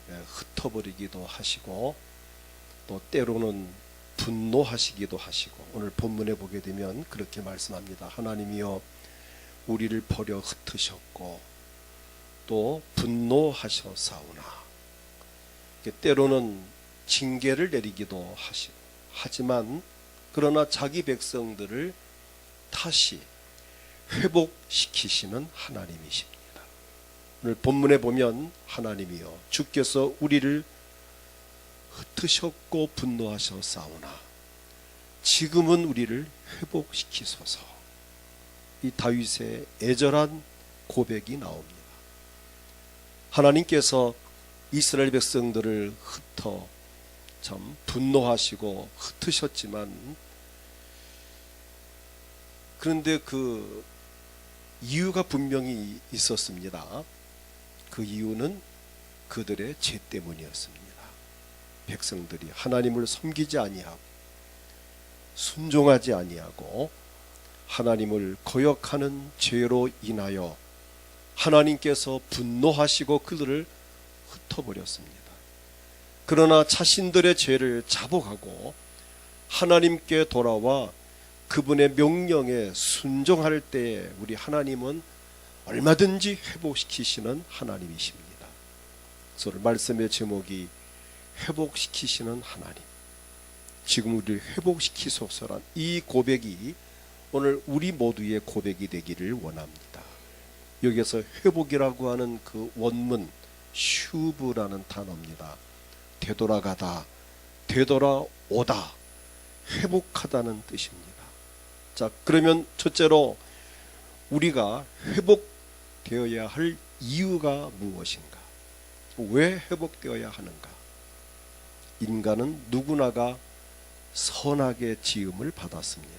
흩어버리기도 하시고 또 때로는 분노하시기도 하시고, 오늘 본문에 보게 되면 그렇게 말씀합니다. 하나님이여 우리를 버려 흩으셨고 또 분노하셨사오나. 때로는 징계를 내리기도 하시고, 하지만 그러나 자기 백성들을 다시 회복시키시는 하나님이십니다. 오늘 본문에 보면 하나님이여 주께서 우리를 흩으셨고 분노하셨사오나 지금은 우리를 회복시키소서. 이 다윗의 애절한 고백이 나옵니다. 하나님께서 이스라엘 백성들을 흩어 참 분노하시고 흩으셨지만, 그런데 그 이유가 분명히 있었습니다. 그 이유는 그들의 죄 때문이었습니다. 백성들이 하나님을 섬기지 아니하고 순종하지 아니하고 하나님을 거역하는 죄로 인하여 하나님께서 분노하시고 그들을 흩어버렸습니다. 그러나 자신들의 죄를 자복하고 하나님께 돌아와 그분의 명령에 순종할 때에 우리 하나님은 얼마든지 회복시키시는 하나님이십니다. 그래서 오늘 말씀의 제목이 회복시키시는 하나님, 지금 우리를 회복시키소서란 이 고백이 오늘 우리 모두의 고백이 되기를 원합니다. 여기서 회복이라고 하는 그 원문 슈브라는 단어입니다. 되돌아가다, 되돌아오다, 회복하다는 뜻입니다. 자, 그러면 첫째로 우리가 회복되어야 할 이유가 무엇인가? 왜 회복되어야 하는가? 인간은 누구나가 선하게 지음을 받았습니다.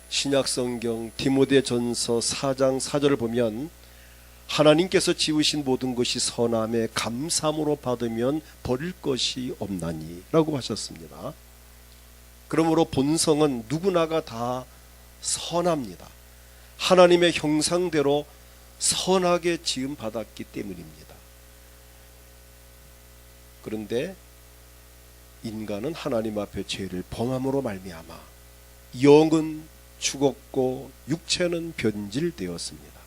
신약성경 디모데전서 4장 4절을 보면 하나님께서 지으신 모든 것이 선함에 감사함으로 받으면 버릴 것이 없나니 라고 하셨습니다. 그러므로 본성은 누구나가 다 선합니다. 하나님의 형상대로 선하게 지음 받았기 때문입니다. 그런데 인간은 하나님 앞에 죄를 범함으로 말미암아 영은 죽었고 육체는 변질되었습니다.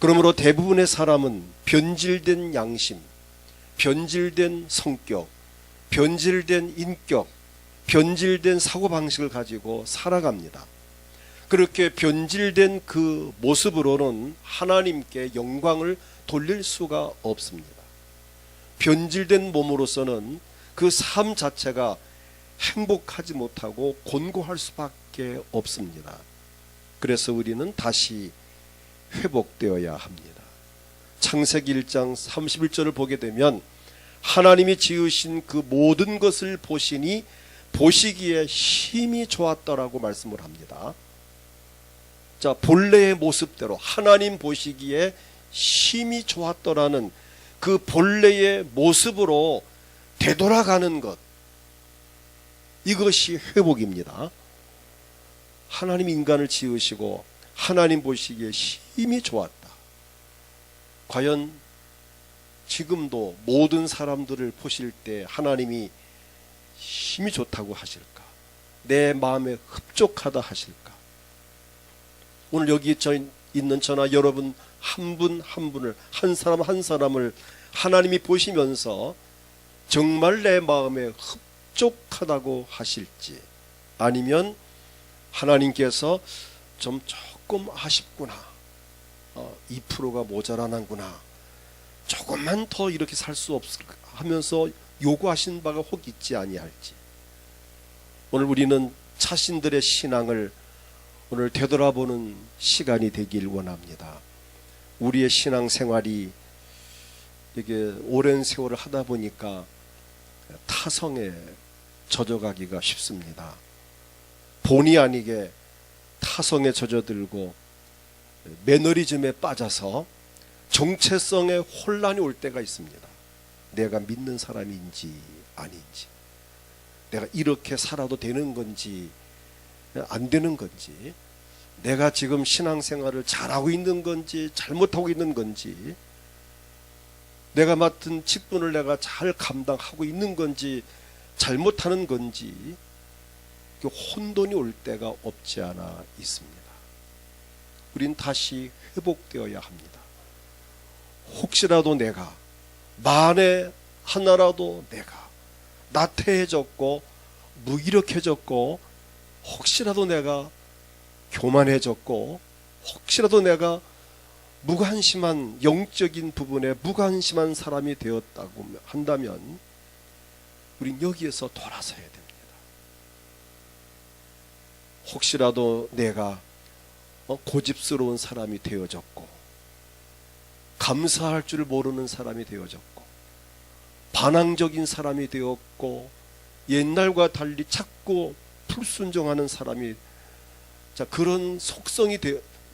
그러므로 대부분의 사람은 변질된 양심, 변질된 성격, 변질된 인격, 변질된 사고방식을 가지고 살아갑니다. 그렇게 변질된 그 모습으로는 하나님께 영광을 돌릴 수가 없습니다. 변질된 몸으로서는 그 삶 자체가 행복하지 못하고 곤고할 수밖에 없습니다. 그래서 우리는 다시 회복되어야 합니다. 창세기 1장 31절을 보게 되면 하나님이 지으신 그 모든 것을 보시니 보시기에 심히 좋았더라고 말씀을 합니다. 자, 본래의 모습대로 하나님 보시기에 심히 좋았더라는 그 본래의 모습으로 되돌아가는 것, 이것이 회복입니다. 하나님 인간을 지으시고 하나님 보시기에 심히 좋았다. 과연 지금도 모든 사람들을 보실 때 하나님이 심히 좋다고 하실까? 내 마음에 흡족하다 하실까? 오늘 여기 있는 저나 여러분 한 분 한 분을, 한 사람 한 사람을 하나님이 보시면서 정말 내 마음에 흡족하다고 하실지, 아니면 하나님께서 좀 조금 아쉽구나, 2%가 모자라는구나, 조금만 더 이렇게 살 수 없을까 하면서 요구하신 바가 혹 있지 아니할지, 오늘 우리는 자신들의 신앙을 오늘 되돌아보는 시간이 되길 원합니다. 우리의 신앙생활이 이게 오랜 세월을 하다 보니까 타성에 젖어가기가 쉽습니다. 본의 아니게 타성에 젖어들고 매너리즘에 빠져서 정체성에 혼란이 올 때가 있습니다. 내가 믿는 사람인지 아닌지, 내가 이렇게 살아도 되는 건지 안 되는 건지, 내가 지금 신앙생활을 잘하고 있는 건지 잘못하고 있는 건지, 내가 맡은 직분을 내가 잘 감당하고 있는 건지 잘못하는 건지 혼돈이 올 때가 없지 않아 있습니다. 우린 다시 회복되어야 합니다. 혹시라도 내가 만에 하나라도 내가 나태해졌고 무기력해졌고 혹시라도 내가 교만해졌고 혹시라도 내가 무관심한 영적인 부분에 무관심한 사람이 되었다고 한다면 우린 여기에서 돌아서야 됩니다. 혹시라도 내가 고집스러운 사람이 되어졌고 감사할 줄 모르는 사람이 되어졌고 반항적인 사람이 되었고 옛날과 달리 자꾸 불순종하는 사람이 그런 속성이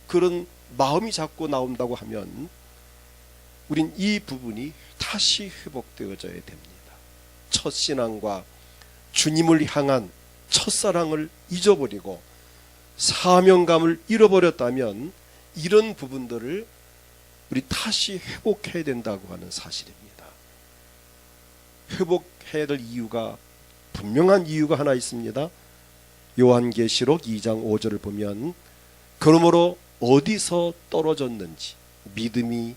그런 마음이 자꾸 나온다고 하면 우린 이 부분이 다시 회복되어져야 됩니다. 첫 신앙과 주님을 향한 첫사랑을 잊어버리고 사명감을 잃어버렸다면 이런 부분들을 우리 다시 회복해야 된다고 하는 사실입니다. 회복해야 될 이유가 분명한 이유가 하나 있습니다. 요한계시록 2장 5절을 보면 그러므로 어디서 떨어졌는지, 믿음이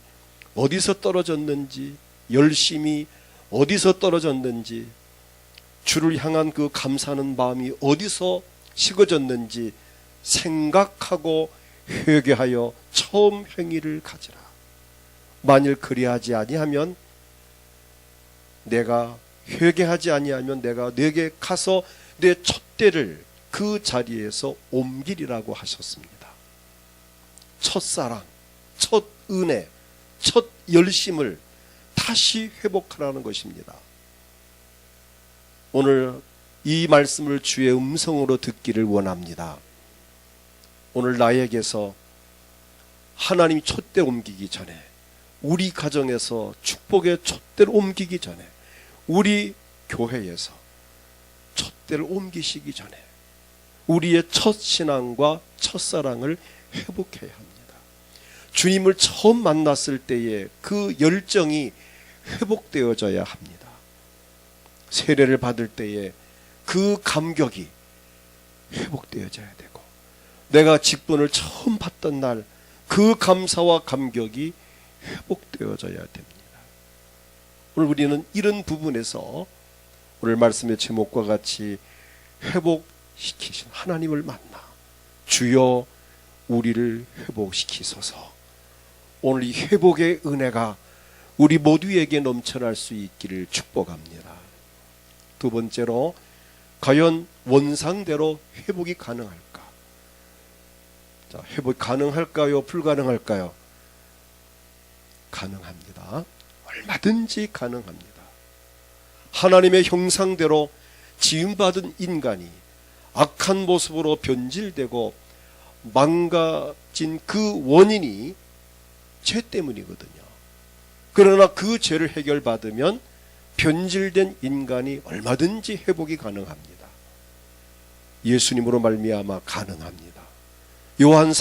어디서 떨어졌는지, 열심이 어디서 떨어졌는지, 주를 향한 그 감사하는 마음이 어디서 식어졌는지 생각하고 회개하여 처음 행위를 가지라. 만일 그리하지 아니하면 내가 회개하지 아니하면 내가 내게 가서 내 촛대를 그 자리에서 옮기리라고 하셨습니다. 첫사랑, 첫 은혜, 첫 열심을 다시 회복하라는 것입니다. 오늘 이 말씀을 주의 음성으로 듣기를 원합니다. 오늘 나에게서 하나님 촛대 옮기기 전에, 우리 가정에서 축복의 촛대를 옮기기 전에, 우리 교회에서 촛대를 옮기시기 전에 우리의 첫 신앙과 첫사랑을 회복해야 합니다. 주님을 처음 만났을 때의 그 열정이 회복되어져야 합니다. 세례를 받을 때에 그 감격이 회복되어져야 되고, 내가 직분을 처음 받던 날 그 감사와 감격이 회복되어져야 됩니다. 오늘 우리는 이런 부분에서 오늘 말씀의 제목과 같이 회복시키신 하나님을 만나 주여 우리를 회복시키소서. 오늘 이 회복의 은혜가 우리 모두에게 넘쳐날 수 있기를 축복합니다. 두 번째로, 과연 원상대로 회복이 가능할까? 자, 회복이 가능할까요? 불가능할까요? 가능합니다. 얼마든지 가능합니다. 하나님의 형상대로 지음받은 인간이 악한 모습으로 변질되고 망가진 그 원인이 죄 때문이거든요. 그러나 그 죄를 해결받으면 변질된 인간이 얼마든지 회복이 가능합니다. 예수님으로 말미암아 가능합니다. 요한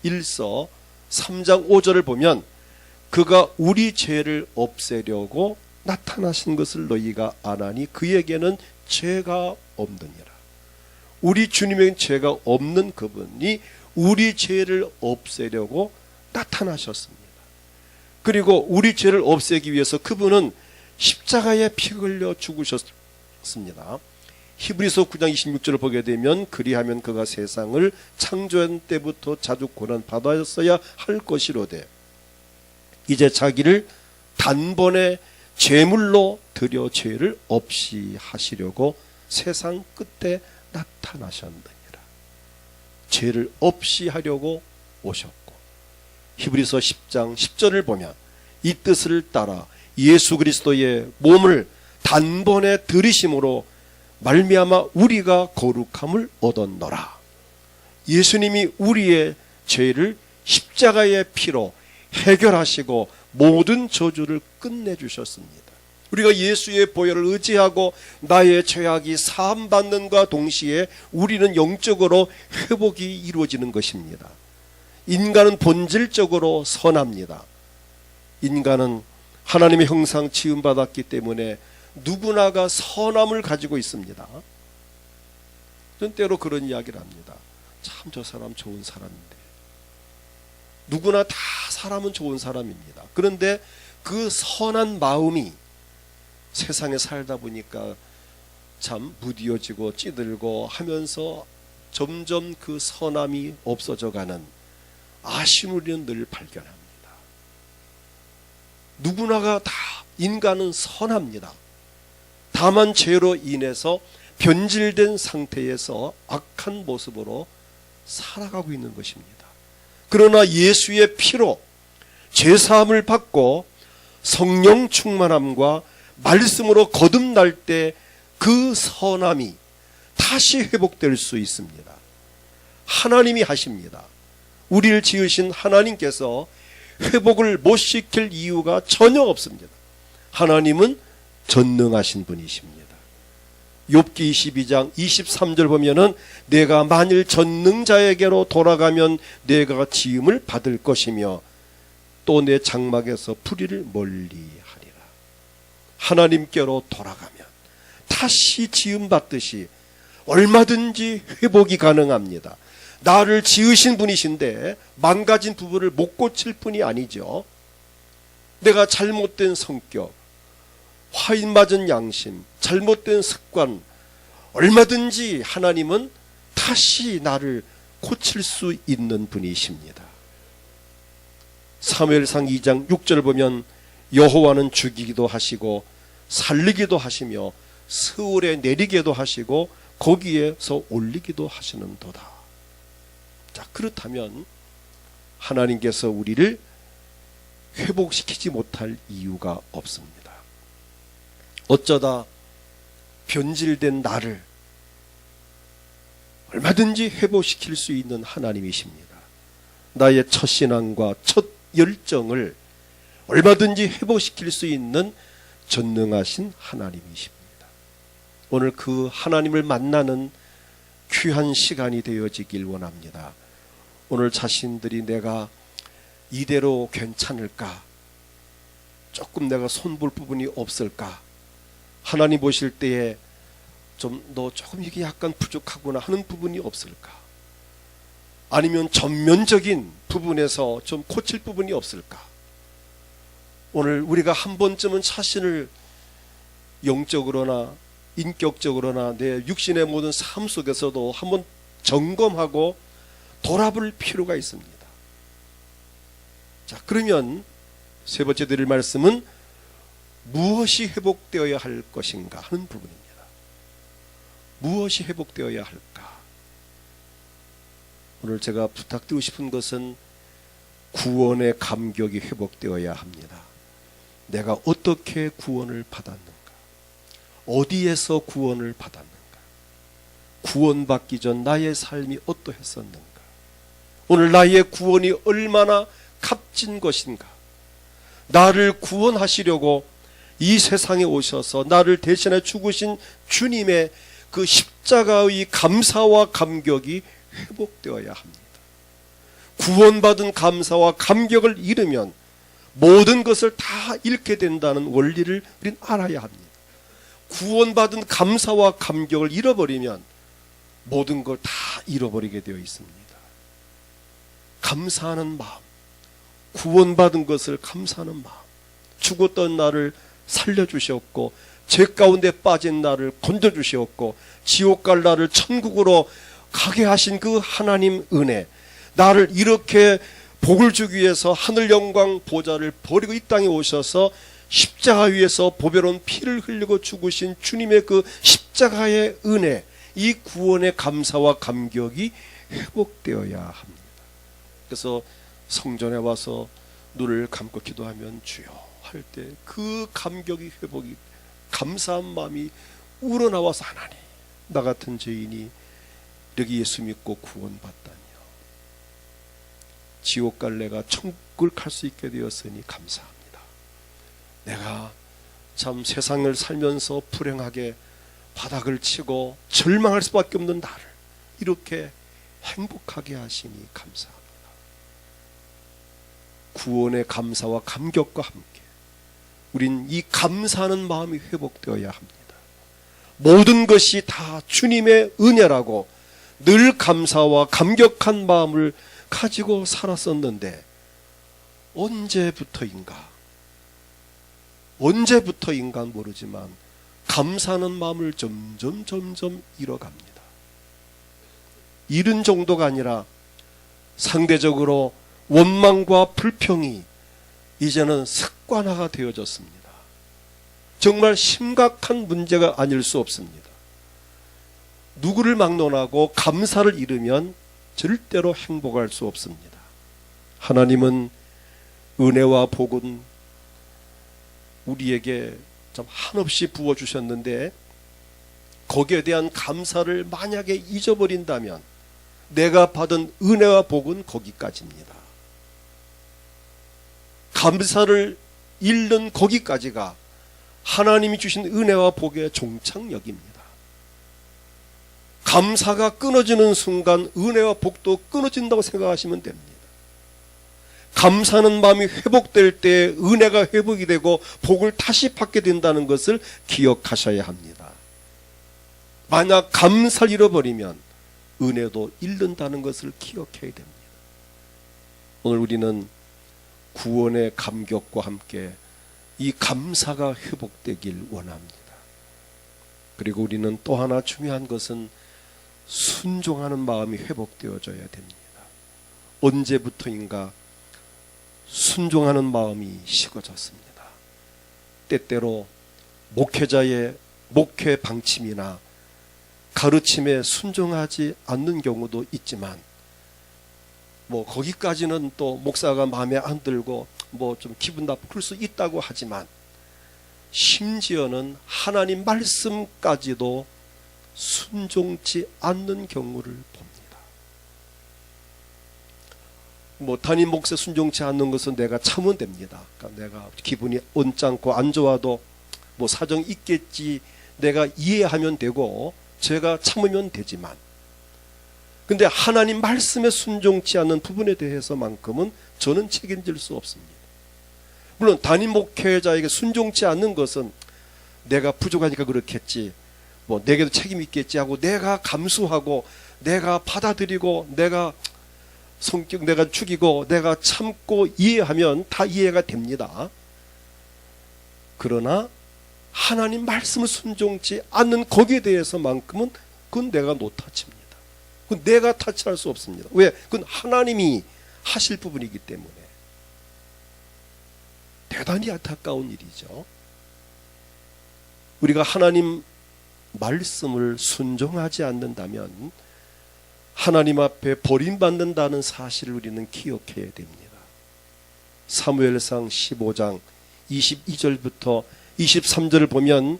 1서 3장 5절을 보면 그가 우리 죄를 없애려고 나타나신 것을 너희가 아나니 그에게는 죄가 없느니라. 우리 주님에게는 죄가 없는 그분이 우리 죄를 없애려고 나타나셨습니다. 그리고 우리 죄를 없애기 위해서 그분은 십자가에 피 흘려 죽으셨습니다. 히브리서 9장 26절을 보게 되면 그리하면 그가 세상을 창조한 때부터 자주 고난 받았어야 할 것이로되 이제 자기를 단번에 제물로 드려 죄를 없이 하시려고 세상 끝에 나타나셨느니라. 죄를 없이 하려고 오셨고, 히브리서 10장 10절을 보면 이 뜻을 따라 예수 그리스도의 몸을 단번에 들이심으로 말미암아 우리가 거룩함을 얻었노라. 예수님이 우리의 죄를 십자가의 피로 해결하시고 모든 저주를 끝내주셨습니다. 우리가 예수의 보혈을 의지하고 나의 죄악이 사함받는과 동시에 우리는 영적으로 회복이 이루어지는 것입니다. 인간은 본질적으로 선합니다. 인간은 하나님의 형상 지음받았기 때문에 누구나가 선함을 가지고 있습니다. 전 때로 그런 이야기를 합니다. 참 저 사람 좋은 사람인데. 누구나 다 사람은 좋은 사람입니다. 그런데 그 선한 마음이 세상에 살다 보니까 참 무디어지고 찌들고 하면서 점점 그 선함이 없어져가는 아쉬운 우리는 늘 발견합니다. 누구나가 다 인간은 선합니다. 다만 죄로 인해서 변질된 상태에서 악한 모습으로 살아가고 있는 것입니다. 그러나 예수의 피로 죄사함을 받고 성령 충만함과 말씀으로 거듭날 때 그 선함이 다시 회복될 수 있습니다. 하나님이 하십니다. 우리를 지으신 하나님께서 회복을 못 시킬 이유가 전혀 없습니다. 하나님은 전능하신 분이십니다. 욥기 22장 23절 보면은 내가 만일 전능자에게로 돌아가면 내가 지음을 받을 것이며 또 내 장막에서 풀이를 멀리하리라. 하나님께로 돌아가면 다시 지음 받듯이 얼마든지 회복이 가능합니다. 나를 지으신 분이신데 망가진 부분을 못 고칠 뿐이 아니죠. 내가 잘못된 성격, 화인 맞은 양심, 잘못된 습관, 얼마든지 하나님은 다시 나를 고칠 수 있는 분이십니다. 사무엘상 2장 6절 보면 여호와는 죽이기도 하시고 살리기도 하시며 스올에 내리게도 하시고 거기에서 올리기도 하시는도다. 자, 그렇다면 하나님께서 우리를 회복시키지 못할 이유가 없습니다. 어쩌다 변질된 나를 얼마든지 회복시킬 수 있는 하나님이십니다. 나의 첫 신앙과 첫 열정을 얼마든지 회복시킬 수 있는 전능하신 하나님이십니다. 오늘 그 하나님을 만나는 귀한 시간이 되어지길 원합니다. 오늘 자신들이 내가 이대로 괜찮을까? 조금 내가 손볼 부분이 없을까? 하나님 보실 때에 너 조금 이게 약간 부족하구나 하는 부분이 없을까? 아니면 전면적인 부분에서 좀 고칠 부분이 없을까? 오늘 우리가 한 번쯤은 자신을 영적으로나 인격적으로나 내 육신의 모든 삶 속에서도 한번 점검하고 돌아볼 필요가 있습니다. 자, 그러면 세 번째 드릴 말씀은 무엇이 회복되어야 할 것인가 하는 부분입니다. 무엇이 회복되어야 할까? 오늘 제가 부탁드리고 싶은 것은 구원의 감격이 회복되어야 합니다. 내가 어떻게 구원을 받았는가? 어디에서 구원을 받았는가? 구원받기 전 나의 삶이 어떠했었는가? 오늘 나의 구원이 얼마나 값진 것인가? 나를 구원하시려고 이 세상에 오셔서 나를 대신해 죽으신 주님의 그 십자가의 감사와 감격이 회복되어야 합니다. 구원받은 감사와 감격을 잃으면 모든 것을 다 잃게 된다는 원리를 우리는 알아야 합니다. 구원받은 감사와 감격을 잃어버리면 모든 걸 다 잃어버리게 되어 있습니다. 감사하는 마음, 구원받은 것을 감사하는 마음, 죽었던 나를 살려주셨고 죄 가운데 빠진 나를 건져주셨고 지옥 갈 나를 천국으로 가게 하신 그 하나님 은혜, 나를 이렇게 복을 주기 위해서 하늘 영광 보좌를 버리고 이 땅에 오셔서 십자가 위에서 보배로운 피를 흘리고 죽으신 주님의 그 십자가의 은혜, 이 구원의 감사와 감격이 회복되어야 합니다. 그래서 성전에 와서 눈을 감고 기도하면 주여 할 때 그 감격이 회복이, 감사한 마음이 우러나와서 하나님, 나 같은 죄인이 이렇게 예수 믿고 구원받다니요, 지옥 갈 내가 천국을 갈 수 있게 되었으니 감사합니다. 내가 참 세상을 살면서 불행하게 바닥을 치고 절망할 수밖에 없는 나를 이렇게 행복하게 하시니 감사합니다. 구원의 감사와 감격과 함께 우린 이 감사하는 마음이 회복되어야 합니다. 모든 것이 다 주님의 은혜라고 늘 감사와 감격한 마음을 가지고 살았었는데 언제부터인가 모르지만 감사하는 마음을 점점 잃어갑니다. 잃은 정도가 아니라 상대적으로 원망과 불평이 이제는 습관화가 되어졌습니다. 정말 심각한 문제가 아닐 수 없습니다. 누구를 막론하고 감사를 잃으면 절대로 행복할 수 없습니다. 하나님은 은혜와 복은 우리에게 참 한없이 부어주셨는데 거기에 대한 감사를 만약에 잊어버린다면 내가 받은 은혜와 복은 거기까지입니다. 감사를 잃는 거기까지가 하나님이 주신 은혜와 복의 종착역입니다. 감사가 끊어지는 순간 은혜와 복도 끊어진다고 생각하시면 됩니다. 감사하는 마음이 회복될 때 은혜가 회복이 되고 복을 다시 받게 된다는 것을 기억하셔야 합니다. 만약 감사를 잃어버리면 은혜도 잃는다는 것을 기억해야 됩니다. 오늘 우리는 구원의 감격과 함께 이 감사가 회복되길 원합니다. 그리고 우리는 또 하나 중요한 것은 순종하는 마음이 회복되어져야 됩니다. 언제부터인가 순종하는 마음이 식어졌습니다. 때때로 목회자의 목회 방침이나 가르침에 순종하지 않는 경우도 있지만 거기까지는 또 목사가 마음에 안 들고 좀 기분 나쁘고 그럴 수 있다고 하지만 심지어는 하나님 말씀까지도 순종치 않는 경우를 봅니다. 담임 목사 순종치 않는 것은 내가 참으면 됩니다. 그러니까 내가 기분이 언짢고 안 좋아도 사정이 있겠지 내가 이해하면 되고 제가 참으면 되지만 근데 하나님 말씀에 순종치 않는 부분에 대해서만큼은 저는 책임질 수 없습니다. 물론 담임 목회자에게 순종치 않는 것은 내가 부족하니까 그렇겠지 내게도 책임이 있겠지 하고 내가 감수하고 내가 받아들이고 내가 성격 내가 죽이고 내가 참고 이해하면 다 이해가 됩니다. 그러나 하나님 말씀을 순종치 않는 거기에 대해서만큼은 그건 내가 노타치입니다. 그건 내가 타치할 수 없습니다. 왜? 그건 하나님이 하실 부분이기 때문에. 대단히 안타까운 일이죠. 우리가 하나님 말씀을 순종하지 않는다면 하나님 앞에 버림받는다는 사실을 우리는 기억해야 됩니다. 사무엘상 15장 22절부터 23절을 보면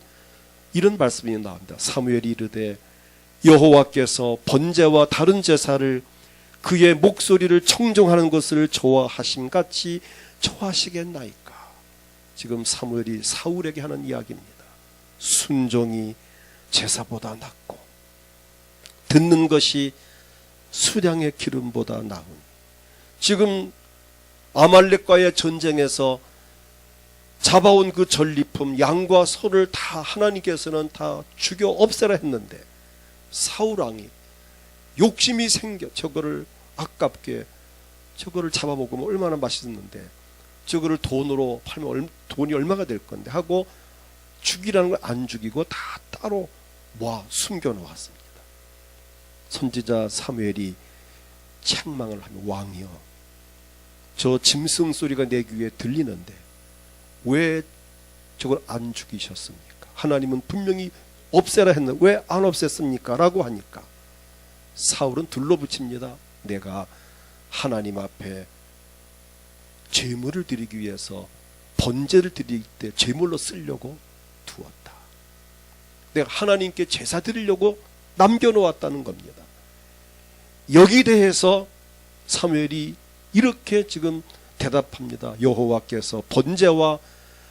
이런 말씀이 나옵니다. 사무엘이 이르되 여호와께서 번제와 다른 제사를 그의 목소리를 청종하는 것을 좋아하심같이 좋아하시겠나이까. 지금 사무엘이 사울에게 하는 이야기입니다. 순종이 제사보다 낫고 듣는 것이 수량의 기름보다 나으니. 지금 아말렉과의 전쟁에서 잡아온 그 전리품 양과 소를 다 하나님께서는 다 죽여 없애라 했는데 사울왕이 욕심이 생겨 저거를 아깝게 저거를 잡아먹으면 얼마나 맛있었는데 저거를 돈으로 팔면 돈이 얼마가 될 건데 하고 죽이라는 걸 안 죽이고 다 따로 모아 숨겨놓았습니다. 선지자 사무엘이 책망을 하며 왕이여 저 짐승 소리가 내 귀에 들리는데 왜 저걸 안 죽이셨습니까? 하나님은 분명히 없애라 했는데 왜 안 없앴습니까? 라고 하니까 사울은 둘러붙입니다. 내가 하나님 앞에 제물을 드리기 위해서 번제를 드릴 때 제물로 쓰려고 두었다. 내가 하나님께 제사 드리려고 남겨놓았다는 겁니다. 여기 대해서 사무엘이 이렇게 지금 대답합니다. 여호와께서 번제와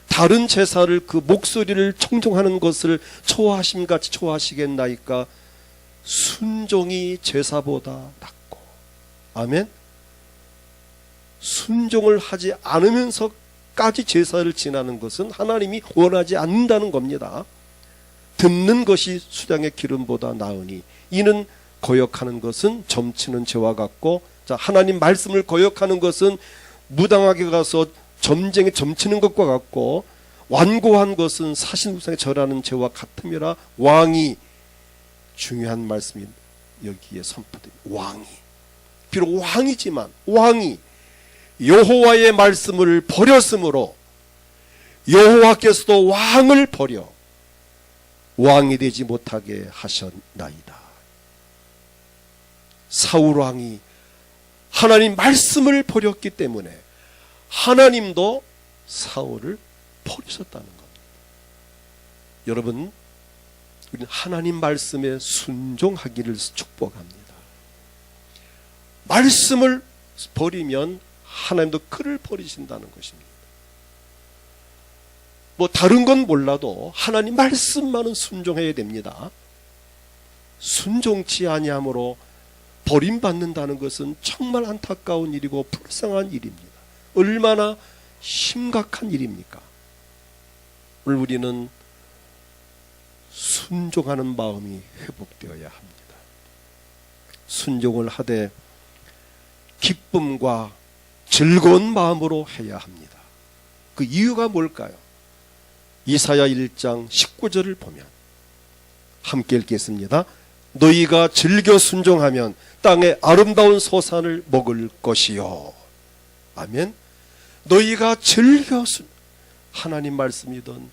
다른 제사를 그 목소리를 청종하는 것을 좋아하심같이 좋아하시겠나이까. 순종이 제사보다 낫고. 아멘. 순종을 하지 않으면서까지 제사를 지나는 것은 하나님이 원하지 않는다는 겁니다. 듣는 것이 수장의 기름보다 나으니 이는 거역하는 것은 점치는 죄와 같고, 자, 하나님 말씀을 거역하는 것은 무당하게 가서 점쟁이 점치는 것과 같고, 완고한 것은 사신우상에 절하는 죄와 같음이라. 왕이 중요한 말씀이 여기에 선포됩니다. 왕이, 비록 왕이지만 왕이 여호와의 말씀을 버렸으므로 여호와께서도 왕을 버려 왕이 되지 못하게 하셨나이다. 사울 왕이 하나님 말씀을 버렸기 때문에 하나님도 사울을 버리셨다는 겁니다. 여러분, 우리는 하나님 말씀에 순종하기를 축복합니다. 말씀을 버리면 하나님도 그를 버리신다는 것입니다. 뭐 다른 건 몰라도 하나님 말씀만은 순종해야 됩니다. 순종치 아니함으로 버림받는다는 것은 정말 안타까운 일이고 불쌍한 일입니다. 얼마나 심각한 일입니까? 오늘 우리는 순종하는 마음이 회복되어야 합니다. 순종을 하되 기쁨과 즐거운 마음으로 해야 합니다. 그 이유가 뭘까요? 이사야 1장 19절을 보면 함께 읽겠습니다. 너희가 즐겨 순종하면 땅의 아름다운 소산을 먹을 것이요. 아멘. 너희가 즐겨 하나님 말씀이든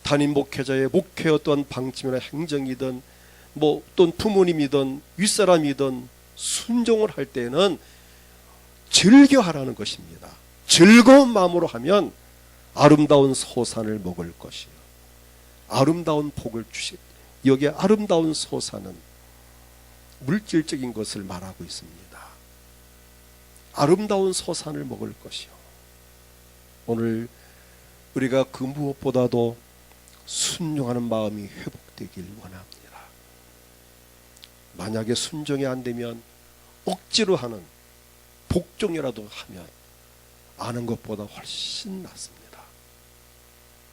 담임 목회자의 목회 어떠한 방침이나 행정이든 뭐 또는 부모님이든 윗사람이든 순종을 할 때는 즐겨 하라는 것입니다. 즐거운 마음으로 하면 아름다운 소산을 먹을 것이요. 아름다운 복을 주시. 여기에 아름다운 소산은 물질적인 것을 말하고 있습니다. 아름다운 소산을 먹을 것이요. 오늘 우리가 그 무엇보다도 순종하는 마음이 회복되길 원합니다. 만약에 순종이 안 되면 억지로 하는 복종이라도 하면 아는 것보다 훨씬 낫습니다.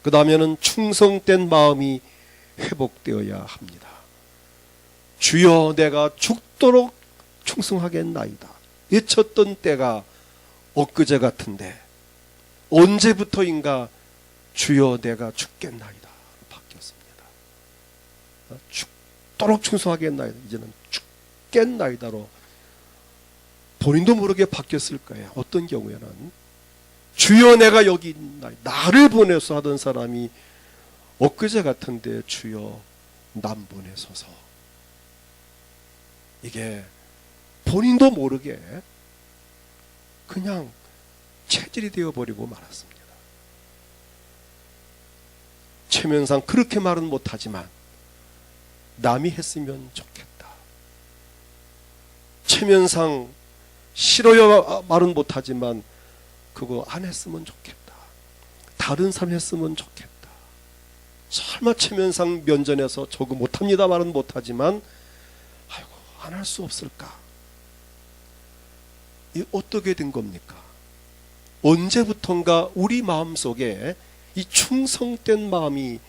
그 다음에는 충성된 마음이 회복되어야 합니다. 주여 내가 죽도록 충성하겠나이다. 외쳤던 때가 엊그제 같은데 언제부터인가 주여 내가 죽겠나이다 바뀌었습니다. 죽도록 충성하겠나이다. 이제는 죽겠나이다로 본인도 모르게 바뀌었을 거예요. 어떤 경우에는 주여 내가 여기 있나이다. 나를 보내서 하던 사람이 엊그제 같은데 주여 남 보내소서. 이게 본인도 모르게 그냥 체질이 되어버리고 말았습니다. 최면상 그렇게 말은 못하지만 남이 했으면 좋겠다. 최면상 싫어요 말은 못하지만 그거 안 했으면 좋겠다. 다른 사람 했으면 좋겠다. 설마 최면상 면전에서 저거 못합니다 말은 못하지만 아이고 안 할 수 없을까? 이 어떻게 된 겁니까? 언제부턴가 우리 마음속에 이 충성된 마음이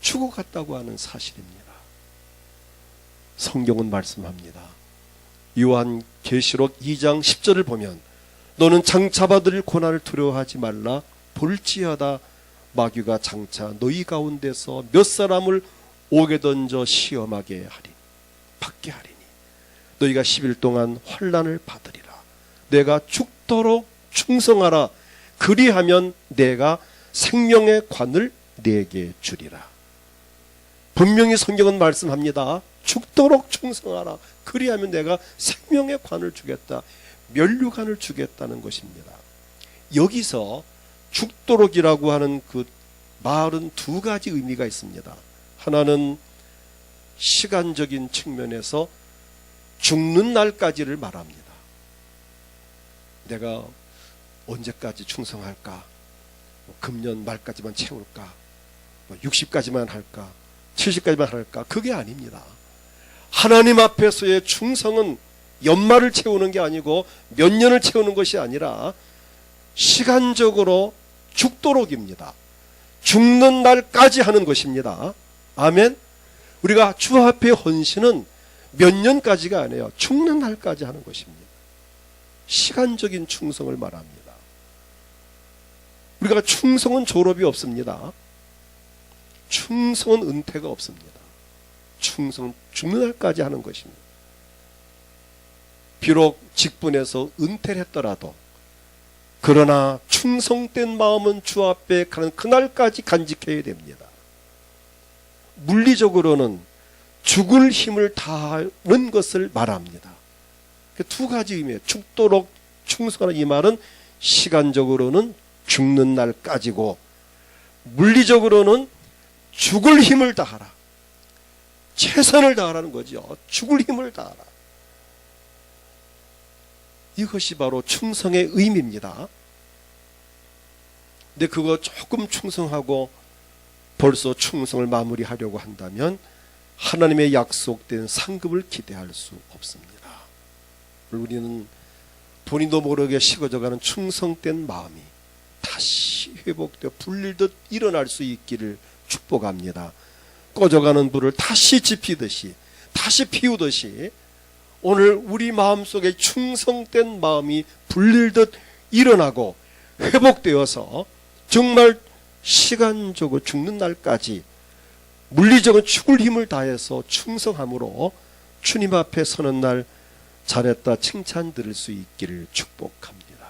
죽어갔다고 하는 사실입니다. 성경은 말씀합니다. 요한계시록 2장 10절을 보면 너는 장차 받을 고난을 두려워하지 말라. 볼지어다 마귀가 장차 너희 가운데서 몇 사람을 옥에 던져 시험하게 하리니 받게 하리니 너희가 10일 동안 환난을 받으리라. 내가 죽도록 충성하라. 그리하면 내가 생명의 관을 내게 주리라. 분명히 성경은 말씀합니다. 죽도록 충성하라. 그리하면 내가 생명의 관을 주겠다. 면류관을 주겠다는 것입니다. 여기서 죽도록이라고 하는 그 말은 두 가지 의미가 있습니다. 하나는 시간적인 측면에서 죽는 날까지를 말합니다. 내가 언제까지 충성할까? 금년 말까지만 채울까? 60까지만 할까? 70까지만 할까? 그게 아닙니다. 하나님 앞에서의 충성은 연말을 채우는 게 아니고 몇 년을 채우는 것이 아니라 시간적으로 죽도록입니다. 죽는 날까지 하는 것입니다. 아멘. 우리가 주 앞에 헌신은 몇 년까지가 아니에요. 죽는 날까지 하는 것입니다. 시간적인 충성을 말합니다. 우리가 충성은 졸업이 없습니다. 충성은 은퇴가 없습니다. 충성은 죽는 날까지 하는 것입니다. 비록 직분에서 은퇴를 했더라도 그러나 충성된 마음은 주 앞에 가는 그날까지 간직해야 됩니다. 물리적으로는 죽을 힘을 다하는 것을 말합니다. 두 가지 의미예요. 죽도록 충성하는 이 말은 시간적으로는 죽는 날까지고 물리적으로는 죽을 힘을 다하라. 최선을 다하라는 거죠. 죽을 힘을 다하라. 이것이 바로 충성의 의미입니다. 근데 그거 조금 충성하고 벌써 충성을 마무리하려고 한다면 하나님의 약속된 상급을 기대할 수 없습니다. 우리는 본인도 모르게 식어져가는 충성된 마음이 다시 회복되어 불릴듯 일어날 수 있기를 축복합니다. 꺼져가는 불을 다시 지피듯이 다시 피우듯이 오늘 우리 마음속에 충성된 마음이 불릴듯 일어나고 회복되어서 정말 시간적으로 죽는 날까지 물리적으로 죽을 힘을 다해서 충성함으로 주님 앞에 서는 날 잘했다 칭찬 들을 수 있기를 축복합니다.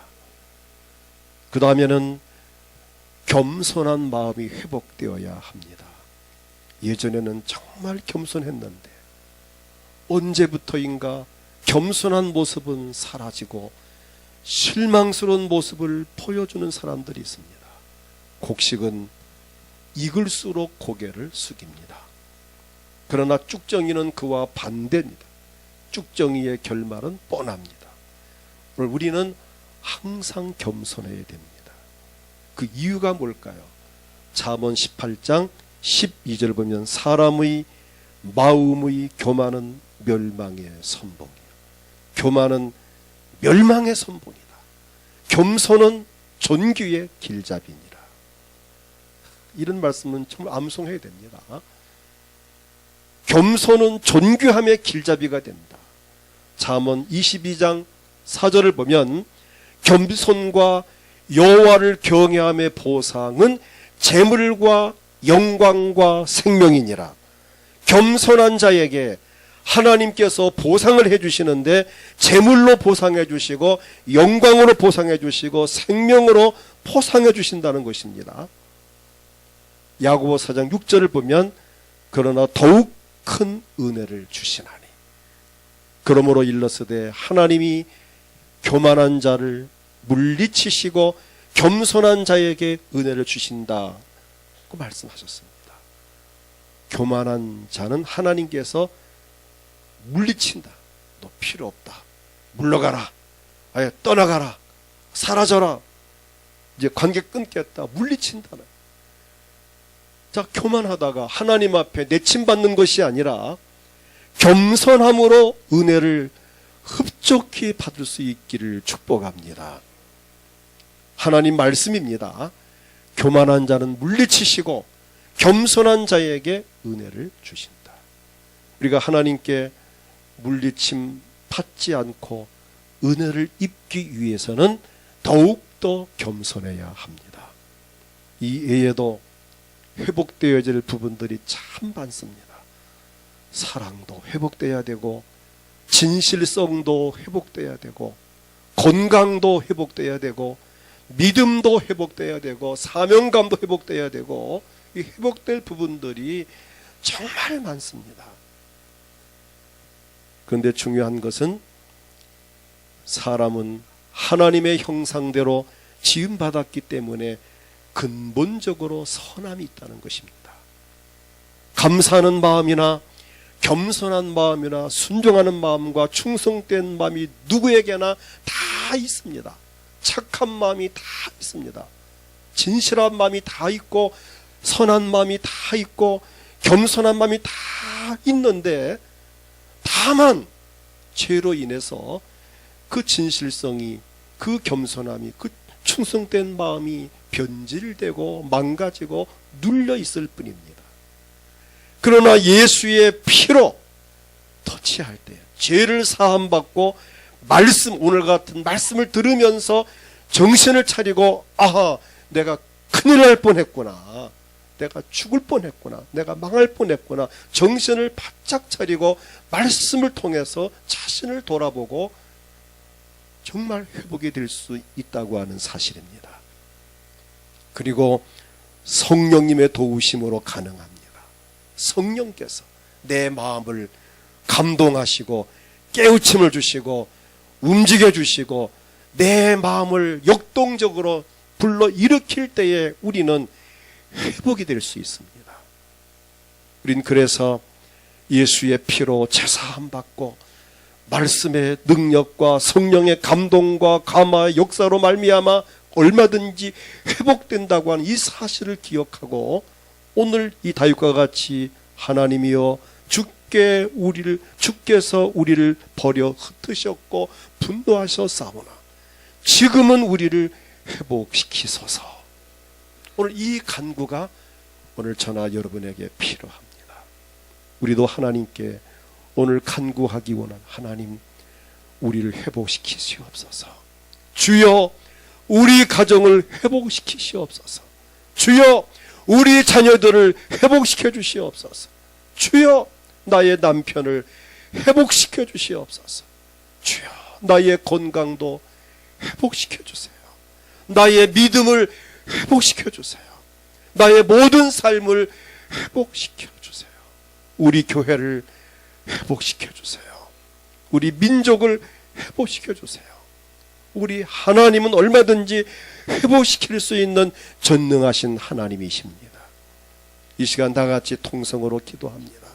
그 다음에는 겸손한 마음이 회복되어야 합니다. 예전에는 정말 겸손했는데 언제부터인가 겸손한 모습은 사라지고 실망스러운 모습을 보여주는 사람들이 있습니다. 곡식은 익을수록 고개를 숙입니다. 그러나 쭉정이는 그와 반대입니다. 쭉정이의 결말은 뻔합니다. 우리는 항상 겸손해야 됩니다. 그 이유가 뭘까요? 잠언 18장 12절 보면 사람의 마음의 교만은 멸망의 선봉이요. 교만은 멸망의 선봉이다. 겸손은 존귀의 길잡이니라. 이런 말씀은 정말 암송해야 됩니다. 겸손은 존귀함의 길잡이가 된다. 잠언 22장 4절을 보면 겸손과 여호와를 경외함의 보상은 재물과 영광과 생명이니라. 겸손한 자에게 하나님께서 보상을 해주시는데 재물로 보상해 주시고 영광으로 보상해 주시고 생명으로 포상해 주신다는 것입니다. 야고보 4장 6절을 보면 그러나 더욱 큰 은혜를 주시나니 그러므로 일러스되 하나님이 교만한 자를 물리치시고 겸손한 자에게 은혜를 주신다고 말씀하셨습니다. 교만한 자는 하나님께서 물리친다. 너 필요 없다. 물러가라. 아예 떠나가라. 사라져라. 이제 관계 끊겠다. 물리친다는. 자, 교만하다가 하나님 앞에 내침받는 것이 아니라 겸손함으로 은혜를 흡족히 받을 수 있기를 축복합니다. 하나님 말씀입니다. 교만한 자는 물리치시고 겸손한 자에게 은혜를 주신다. 우리가 하나님께 물리침 받지 않고 은혜를 입기 위해서는 더욱더 겸손해야 합니다. 이 외에도 회복되어야 될 부분들이 참 많습니다. 사랑도 회복돼야 되고 진실성도 회복돼야 되고 건강도 회복돼야 되고 믿음도 회복돼야 되고 사명감도 회복돼야 되고 이 회복될 부분들이 정말 많습니다. 그런데 중요한 것은 사람은 하나님의 형상대로 지음받았기 때문에 근본적으로 선함이 있다는 것입니다. 감사하는 마음이나 겸손한 마음이나 순종하는 마음과 충성된 마음이 누구에게나 다 있습니다. 착한 마음이 다 있습니다. 진실한 마음이 다 있고 선한 마음이 다 있고 겸손한 마음이 다 있는데 다만 죄로 인해서 그 진실성이, 그 겸손함이, 그 충성된 마음이 변질되고 망가지고 눌려 있을 뿐입니다. 그러나 예수의 피로 터치할 때 죄를 사함받고 오늘 같은 말씀을 들으면서 정신을 차리고, 아하, 내가 큰일 날 뻔했구나, 내가 죽을 뻔했구나, 내가 망할 뻔했구나, 정신을 바짝 차리고 말씀을 통해서 자신을 돌아보고 정말 회복이 될 수 있다고 하는 사실입니다. 그리고 성령님의 도우심으로 가능합니다. 성령께서 내 마음을 감동하시고 깨우침을 주시고 움직여 주시고 내 마음을 역동적으로 불러 일으킬 때에 우리는 회복이 될 수 있습니다. 우린 그래서 예수의 피로 제사함 받고 말씀의 능력과 성령의 감동과 감화의 역사로 말미암아 얼마든지 회복된다고 하는 이 사실을 기억하고, 오늘 이 다윗과 같이 하나님이여 주께서 우리를 버려 흩으셨고 분노하셨사오나 지금은 우리를 회복시키소서. 오늘 이 간구가 오늘 저나 여러분에게 필요합니다. 우리도 하나님께 오늘 간구하기 원한, 하나님 우리를 회복시키시옵소서. 주여 우리 가정을 회복시키시옵소서. 주여 우리 자녀들을 회복시켜 주시옵소서. 주여 나의 남편을 회복시켜 주시옵소서. 주여 나의 건강도 회복시켜 주세요. 나의 믿음을 회복시켜 주세요. 나의 모든 삶을 회복시켜 주세요. 우리 교회를 회복시켜 주세요. 우리 민족을 회복시켜 주세요. 우리 하나님은 얼마든지 회복시킬 수 있는 전능하신 하나님이십니다. 이 시간 다 같이 통성으로 기도합니다.